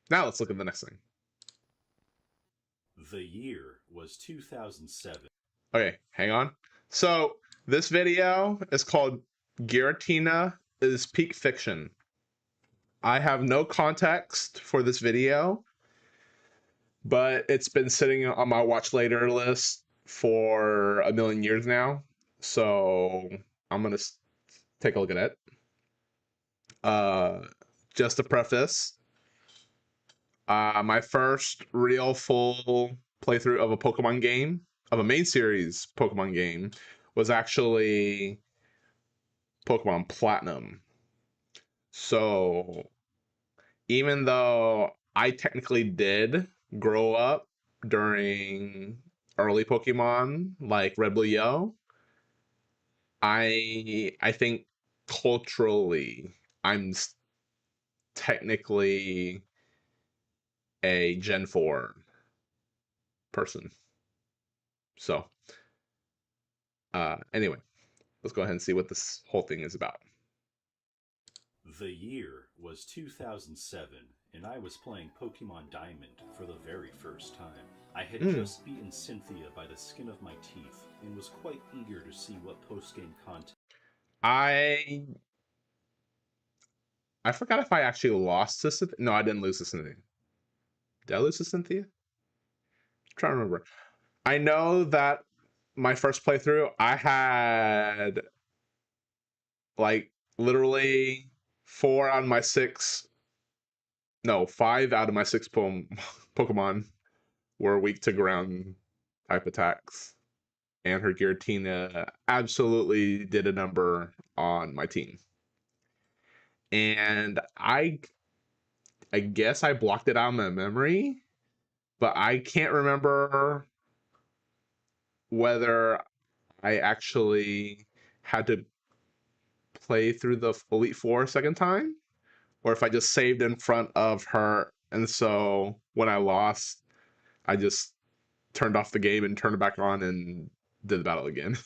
Now let's look at the next thing. The year was 2007. Okay, hang on. So this video is called Giratina is Peak Fiction. I have no context for this video, but it's been sitting on my watch later list for a million years now. So I'm gonna take a look at it. Uh, just to preface, my first real full playthrough of a Pokemon game, of a main series Pokemon game, was actually Pokemon Platinum. So even though I technically did grow up during early Pokemon like Red Blue Yellow, I think culturally I'm technically a Gen 4 person. So anyway, let's go ahead and see what this whole thing is about. The year was 2007, and I was playing Pokemon Diamond for the very first time. I had just beaten Cynthia by the skin of my teeth, and was quite eager to see what post-game content. I forgot if I actually lost to Cynthia. No, I didn't lose to Cynthia. Did I lose to Cynthia? I'm trying to remember. I know that my first playthrough, I had like literally 5 out of my 6 Pokemon were weak to ground type attacks. And her Giratina absolutely did a number on my team. And I guess I blocked it out of my memory, but I can't remember whether I actually had to play through the Elite Four a second time, or if I just saved in front of her. And so when I lost, I just turned off the game and turned it back on and did the battle again.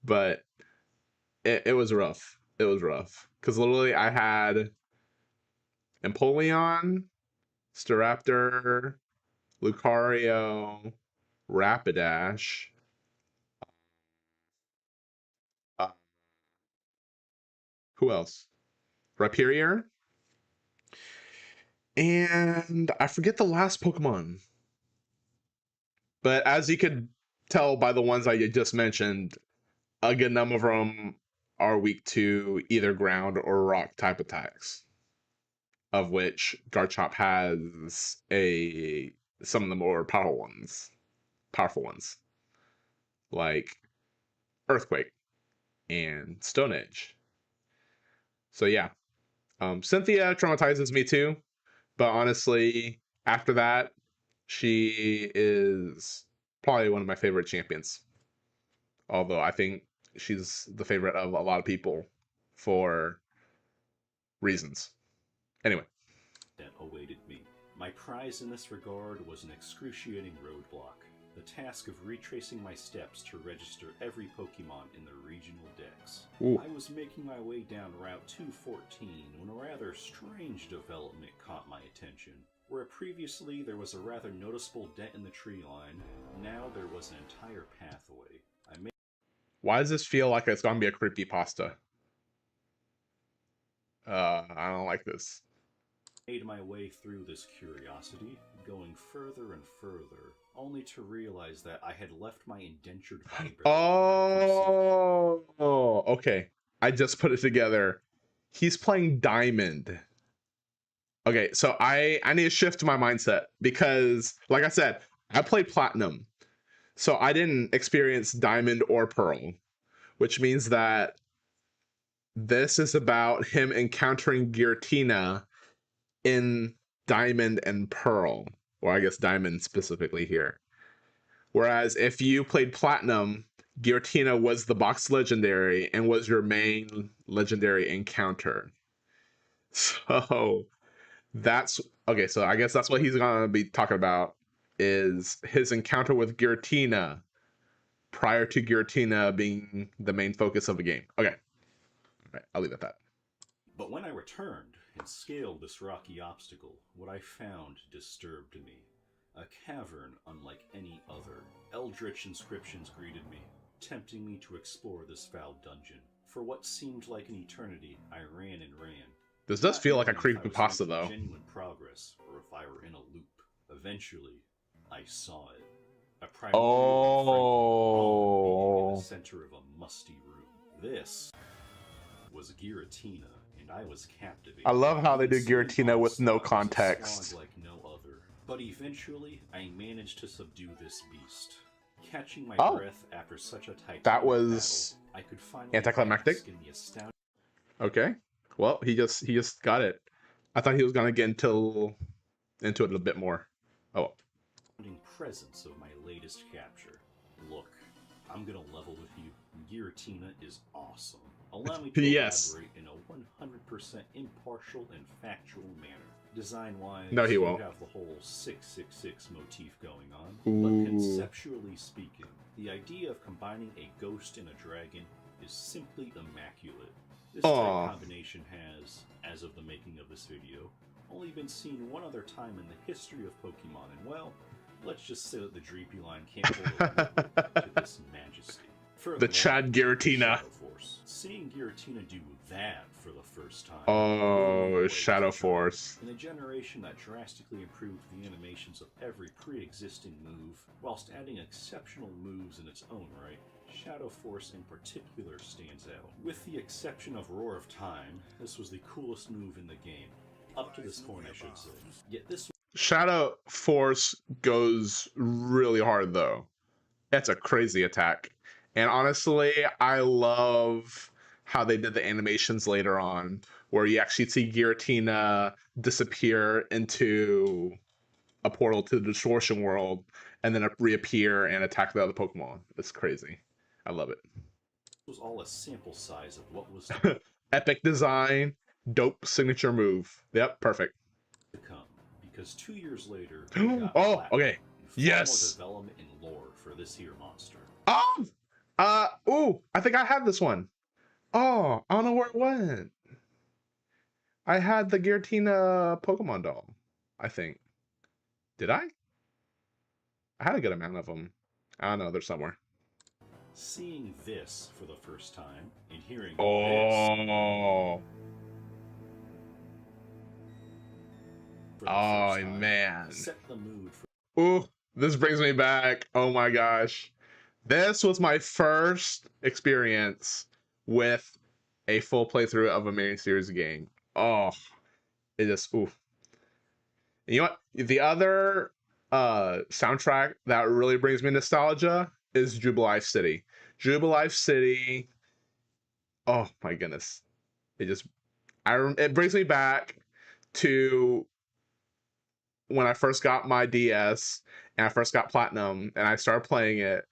But it was rough. It was rough. Because literally I had Empoleon, Staraptor, Lucario, Rapidash, uh, who else? Rhyperior, and I forget the last Pokemon. But as you could tell by the ones I just mentioned, a good number of them are weak to either ground or rock type attacks, of which Garchomp has some of the more powerful ones, like Earthquake and Stone Edge. So yeah, Cynthia traumatizes me too, but honestly, after that, she is probably one of my favorite champions. Although I think she's the favorite of a lot of people for reasons. Anyway. That awaited me. My prize in this regard was an excruciating roadblock, the task of retracing my steps to register every Pokemon in the regional dex. Ooh. I was making my way down Route 214 when a rather strange development caught my attention. Where previously there was a rather noticeable dent in the tree line, now there was an entire pathway. Why does this feel like it's gonna be a creepypasta? I don't like this. Made my way through this curiosity, going further and further, only to realize that I had left my indentured vibrator. Oh, okay. I just put it together. He's playing Diamond. Okay, so I need to shift my mindset because, like I said, I played Platinum. So I didn't experience Diamond or Pearl, which means that this is about him encountering Giratina in Diamond and Pearl, or I guess Diamond specifically here. Whereas if you played Platinum, Giratina was the box legendary and was your main legendary encounter. So that's okay. So I guess that's what he's gonna be talking about is his encounter with Giratina prior to Giratina being the main focus of the game. Okay, all right, I'll leave it at that. But when I returned, and scaled this rocky obstacle, what I found disturbed me. A cavern unlike any other. Eldritch inscriptions greeted me, tempting me to explore this foul dungeon. For what seemed like an eternity, I ran and ran, This does not feel like a knowing if I was creepypasta, making though. genuine progress or if I were in a loop. Eventually, I saw it. A primordial and frankly being in the center of a musty room. This was Giratina, and I was captivated. I love how they do The ensuing Giratina with no onslaught was a context. slog like no other. But eventually, I managed to subdue this beast. Catching my breath after such a titanic that was battle, I could finally anticlimactic. bask in the astounding Okay. Well, he just got it. I thought he was gonna get into it a bit more. Oh. presence of my latest capture. Look, I'm gonna level with you. Giratina is awesome. Allow me to elaborate in a 100% impartial and factual manner. Design-wise, no, he you won't. have the whole 666 motif going on, Ooh. but conceptually speaking, the idea of combining a ghost and a dragon is simply immaculate. This type combination has, as of the making of this video, only been seen one other time in the history of Pokemon, and well, let's just say that the Dreepy line can't hold a to this majesty. The Chad Giratina. Seeing Giratina do that for the first time. Oh, Shadow Force. In a generation that drastically improved the animations of every pre-existing move, whilst adding exceptional moves in its own right, Shadow Force in particular stands out. With the exception of Roar of Time, this was the coolest move in the game. Up to this point, I should say. Yet this Shadow Force goes really hard, though. That's a crazy attack. And honestly, I love how they did the animations later on, where you actually see Giratina disappear into a portal to the Distortion World, and then reappear and attack the other Pokemon. It's crazy. I love it. Was all a sample size of what was epic design, dope signature move. Yep, perfect. To come, because 2 years later, oh, okay. Yes. More development and lore for this here monster. Ooh, I think I had this one. Oh, I don't know where it went. I had the Giratina Pokemon doll, I think. Did I? I had a good amount of them. I don't know, they're somewhere. Seeing this for the first time and hearing oh. this. Oh, man. Set the mood for ooh, this brings me back. Oh my gosh. This was my first experience with a full playthrough of a main series game. Oh, it just, ooh. And you know what? The other soundtrack that really brings me nostalgia is Jubilife City. Jubilife City, oh my goodness. It brings me back to when I first got my DS and I first got Platinum and I started playing it.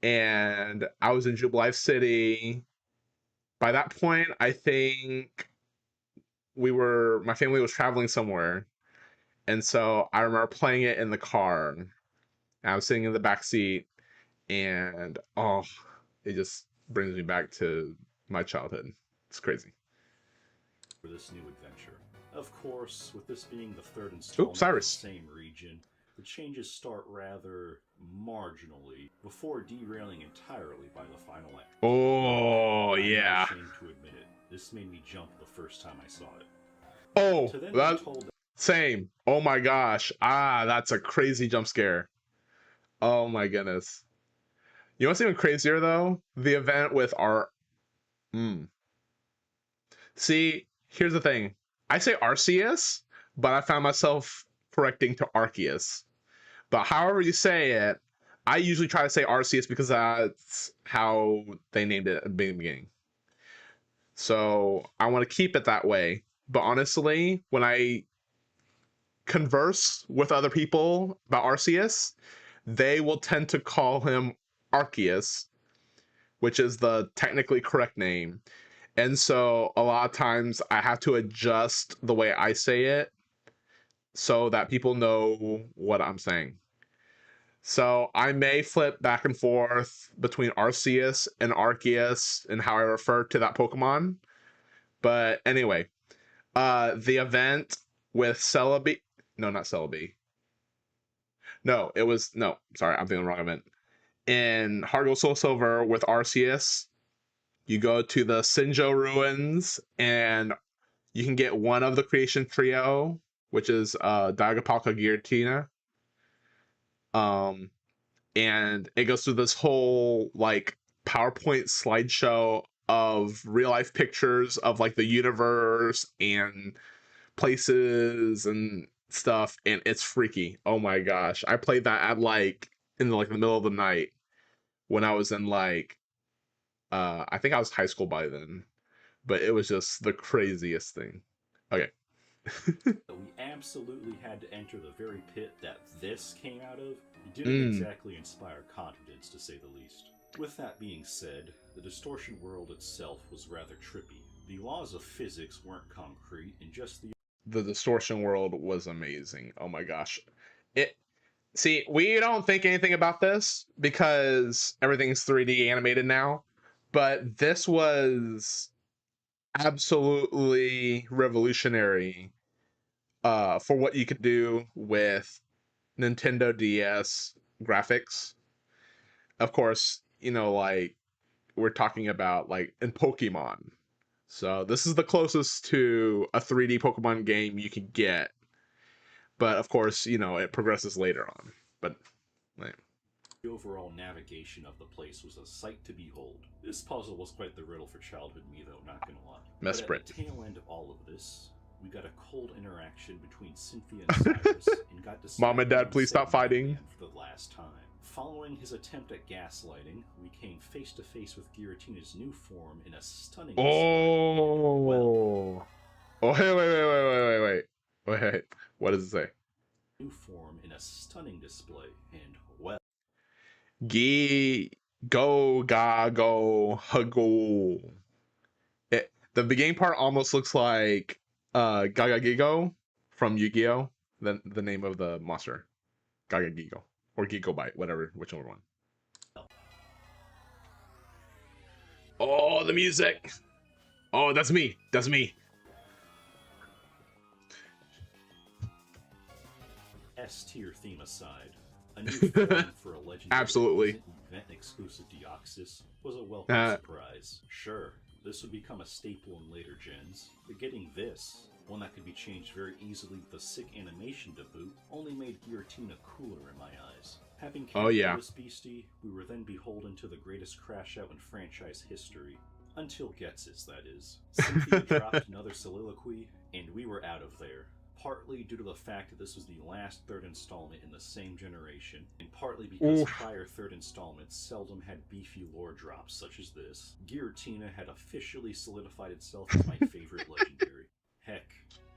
And I was in Jubilife City. By that point, I think my family was traveling somewhere. And so I remember playing it in the car. And I was sitting in the back seat, and oh, it just brings me back to my childhood. It's crazy. For this new adventure. Of course, with this being the third installment in the same region, the changes start rather marginally before derailing entirely by the final act. Oh, yeah. I'm ashamed to admit it. This made me jump the first time I saw it. Oh, same. Oh my gosh. That's a crazy jump scare. Oh my goodness. You know what's even crazier though? The event with our See, here's the thing. I say Arceus, but I found myself correcting to Arceus. But however you say it, I usually try to say Arceus because that's how they named it at the beginning. So I want to keep it that way. But honestly, when I converse with other people about Arceus, they will tend to call him Arceus, which is the technically correct name. And so a lot of times I have to adjust the way I say it so that people know what I'm saying. So I may flip back and forth between Arceus and Arceus and how I refer to that Pokemon. But anyway, The event with Celebi. No, not Celebi. No, it was no. Sorry, I'm thinking the wrong event. In Heart Gold Soul Silver with Arceus, you go to the Sinjo ruins and you can get one of the creation trio, which is Dagapalka Giratina. And it goes through this whole like PowerPoint slideshow of real life pictures of like the universe and places and stuff, and it's freaky. Oh my gosh. I played that at like in the middle of the night when I was in like I think I was high school by then, but it was just the craziest thing. Okay. We absolutely had to enter the very pit that this came out of. It didn't exactly inspire confidence, to say the least. With that being said, the distortion world itself was rather trippy. The laws of physics weren't concrete, and just the distortion world was amazing. Oh my gosh. See, we don't think anything about this because everything's 3D animated now, but this was absolutely revolutionary for what you could do with Nintendo DS graphics. Of course, like we're talking about like in Pokemon. So this is the closest to a 3D Pokemon game you can get. But of course, it progresses later on. But like, the overall navigation of the place was a sight to behold. This puzzle was quite the riddle for childhood me, though, not gonna lie. But at the tail end of all of this, we got a cold interaction between Cynthia and Cyrus, and got to Mom and Dad, please stop fighting for the last time. Following his attempt at gaslighting, we came face to face with Giratina's new form in a stunning. Oh, wait. What does it say? New form in a stunning display, and well. Go huggo. The beginning part almost looks like Gaga Gigo from Yu-Gi-Oh! The name of the monster. Gaga Gigo. Or Gigobite, whichever one. Oh, the music! Oh, that's me. S-tier theme aside, a new form for a legendary absolutely event exclusive Deoxys was a welcome surprise. Sure, this would become a staple in later gens, but getting this, one that could be changed very easily with a sick animation to boot, only made Giratina cooler in my eyes. Having captured this beastie, we were then beholden to the greatest crash out in franchise history. Until Ghetsis, that is. Cynthia dropped another soliloquy, and we were out of there. Partly due to the fact that this was the last third installment in the same generation, and partly because prior third installments seldom had beefy lore drops such as this, Giratina had officially solidified itself as my favorite legendary. Heck,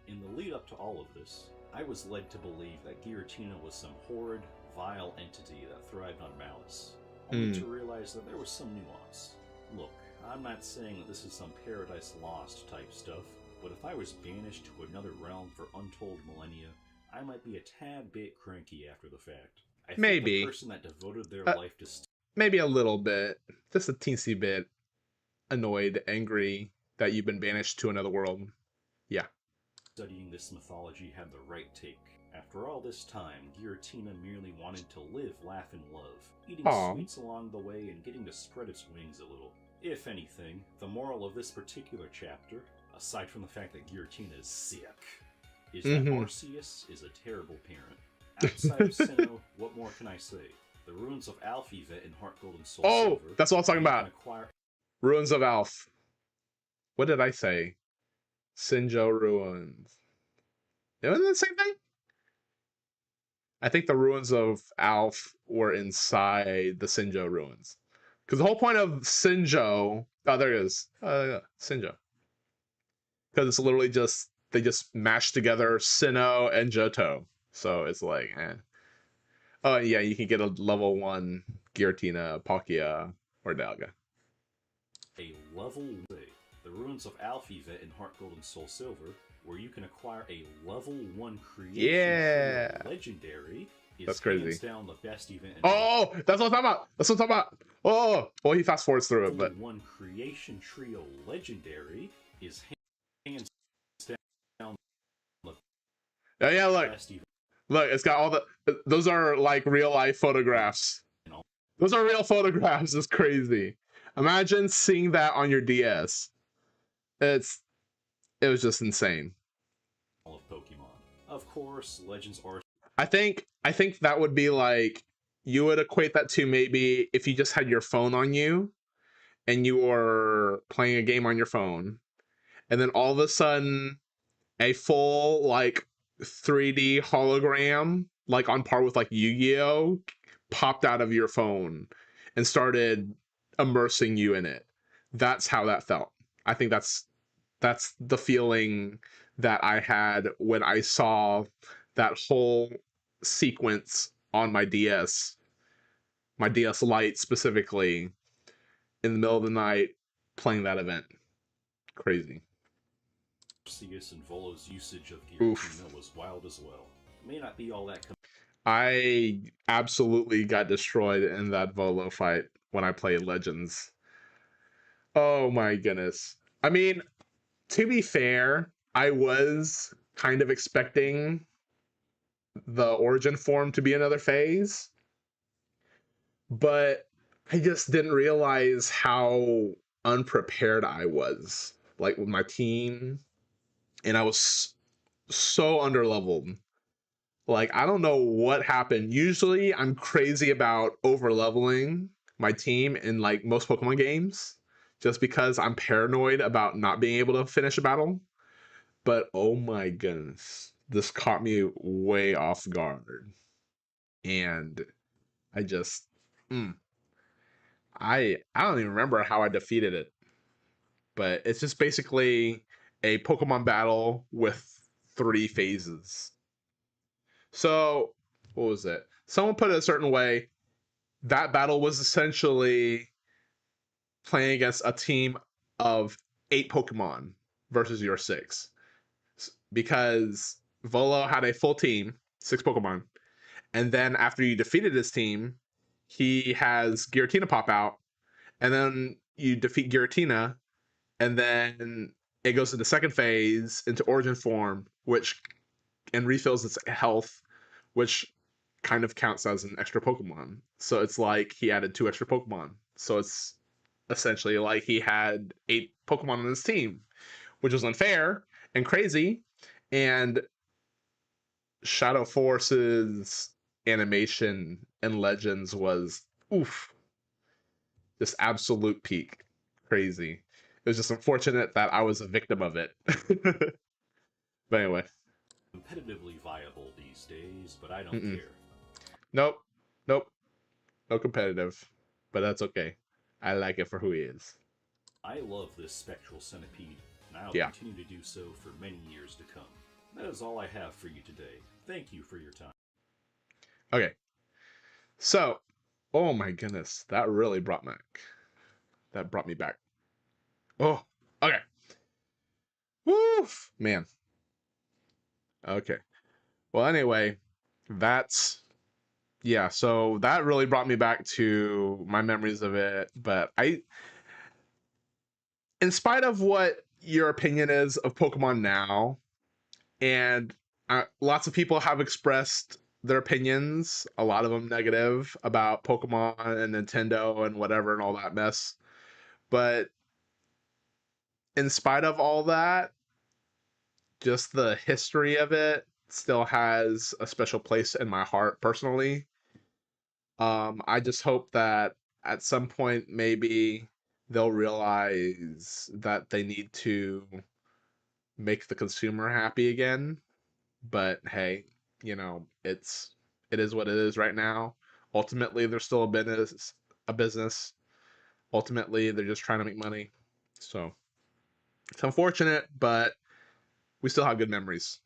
in the lead up to all of this, I was led to believe that Giratina was some horrid, vile entity that thrived on malice, only to realize that there was some nuance. Look, I'm not saying that this is some Paradise Lost type stuff, but if I was banished to another realm for untold millennia, I might be a tad bit cranky after the fact. I think maybe the person that devoted their life to maybe a little bit, just a teensy bit annoyed, angry that you've been banished to another world. Yeah. Studying this mythology had the right take. After all this time, Giratina merely wanted to live, laugh, and love, eating sweets along the way and getting to spread its wings a little. If anything, the moral of this particular chapter, aside from the fact that Giratina is sick, is that Arceus is a terrible parent. Outside of Sinnoh, what more can I say? The ruins of Alphivet in Heart Gold and Soul Silver. Oh, that's what I'm talking about. Ruins of Alph. What did I say? Sinjo ruins. Isn't it the same thing? I think the ruins of Alph were inside the Sinjo ruins. Because the whole point of Sinjo... Oh, there it is. Sinjo. Because it's literally just... They just mashed together Sinnoh and Johto. So it's like, eh. Oh, yeah, you can get a level 1 Giratina, Palkia, or Dalga. A level 1. The ruins of Alphivet in Heart Gold and Soul Silver, where you can acquire a level 1 creation legendary, is that's crazy. Hands down the best event. Oh, that's what I'm talking about. Oh, well, he fast forwards through it, but one creation trio legendary is hands down. Oh yeah, look, last even look, it's got all the. Those are like real life photographs. all Those are real photographs. It's crazy. Imagine seeing that on your DS. It's it was just insane. of Pokemon. Of course, Legends Arceus I think that would be like you would equate that to maybe if you just had your phone on you and you were playing a game on your phone and then all of a sudden a full like 3D hologram like on par with like Yu-Gi-Oh popped out of your phone and started immersing you in it. That's how that felt. I think that's the feeling that I had when I saw that whole sequence on my DS Lite specifically, in the middle of the night playing that event. Crazy. and Volo's usage of Oof. Giratina was wild as well. It may not be all that I absolutely got destroyed in that Volo fight when I played Legends. Oh my goodness. I mean, to be fair, I was kind of expecting the origin form to be another phase, but I just didn't realize how unprepared I was, like with my team, and I was so underleveled. Like I don't know what happened. Usually, I'm crazy about overleveling my team in like most Pokemon games, just because I'm paranoid about not being able to finish a battle. But oh my goodness, this caught me way off guard, and I just. Mm, I don't even remember how I defeated it, but it's just basically a Pokemon battle with 3 phases. So, what was it? Someone put it a certain way. That battle was essentially playing against a team of 8 Pokemon versus your 6. Because Volo had a full team, 6 Pokemon, and then after you defeated his team, he has Giratina pop out, and then you defeat Giratina, and then it goes to the second phase into origin form, which and refills its health, which kind of counts as an extra Pokemon. So it's like he added 2 extra Pokemon. So it's essentially like he had 8 Pokemon on his team, which was unfair and crazy. And Shadow Force's animation and Legends was oof, just absolute peak. Crazy. It was just unfortunate that I was a victim of it. But anyway, competitively viable these days, but I don't mm-mm. care. Nope, nope, no competitive, but that's okay. I like it for who he is. I love this spectral centipede, and I'll Yeah. continue to do so for many years to come. That is all I have for you today. Thank you for your time. Okay. So, oh my goodness, that really brought back. That brought me back. Oh, okay. Woof, man. Okay. Well, anyway, that's yeah. So that really brought me back to my memories of it. But in spite of what your opinion is of Pokemon now, and lots of people have expressed their opinions, a lot of them negative about Pokemon and Nintendo and whatever and all that mess. But in spite of all that, just the history of it still has a special place in my heart personally. I just hope that at some point maybe they'll realize that they need to make the consumer happy again. But hey, it is what it is right now. Ultimately, they're still a business. Ultimately, they're just trying to make money. So it's unfortunate, but we still have good memories.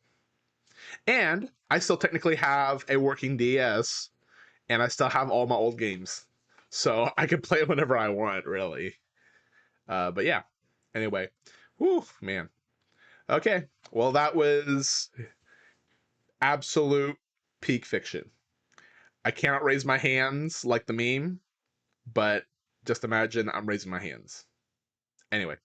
And I still technically have a working DS, and I still have all my old games. So I can play whenever I want, really. But yeah. Anyway. Whew, man. Okay. Well, that was absolute peak fiction. I cannot raise my hands like the meme, but just imagine I'm raising my hands. Anyway.